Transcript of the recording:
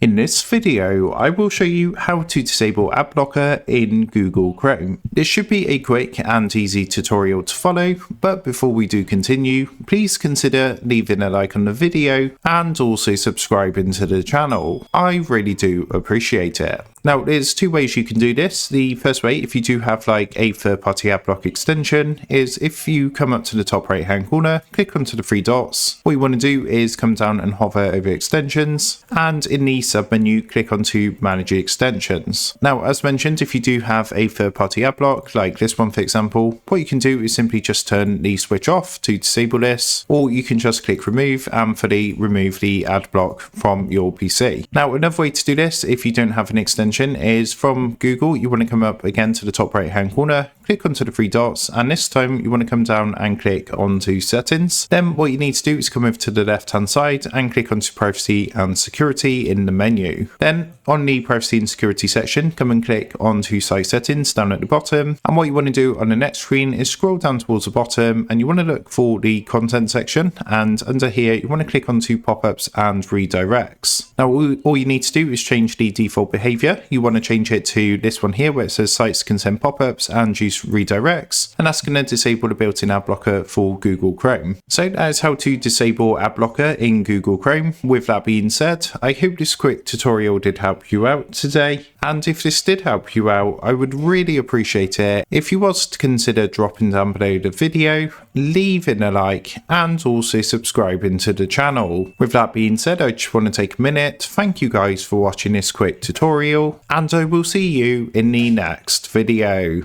In this video, I will show you how to disable ad blocker in Google Chrome. This should be a quick and easy tutorial to follow, but before we do continue, please consider leaving a like on the video and also subscribing to the channel. I really do appreciate it. Now, there's two ways you can do this. The first way, if you do have like a third-party ad block extension, is if you come up to the top right-hand corner, click onto the three dots. What you want to do is come down and hover over extensions, and in the sub-menu, click onto manage extensions. Now, as mentioned, if you do have a third-party ad block, like this one for example, what you can do is simply just turn the switch off to disable this, or you can just click remove and fully remove the ad block from your PC. Now, another way to do this, if you don't have an extension, is from Google. You want to come up again to the top right hand corner, click onto the three dots, and this time you want to come down and click onto settings. Then what you need to do is come over to the left hand side and click onto privacy and security in the menu. Then on the privacy and security section, come and click onto site settings down at the bottom, and what you want to do on the next screen is scroll down towards the bottom and you want to look for the content section, and under here you want to click onto pop-ups and redirects. Now all you need to do is change the default behavior. You want to change it to this one here where it says sites can send pop-ups and use redirects, and that's going to disable the built-in ad blocker for Google Chrome. So that is how to disable ad blocker in Google Chrome. With that being said, I hope this quick tutorial did help you out today, and if this did help you out, I would really appreciate it if you was to consider dropping down below the video, leaving a like, and also subscribing to the channel. With that being said, I just want to take a minute, thank you guys for watching this quick tutorial, and I will see you in the next video.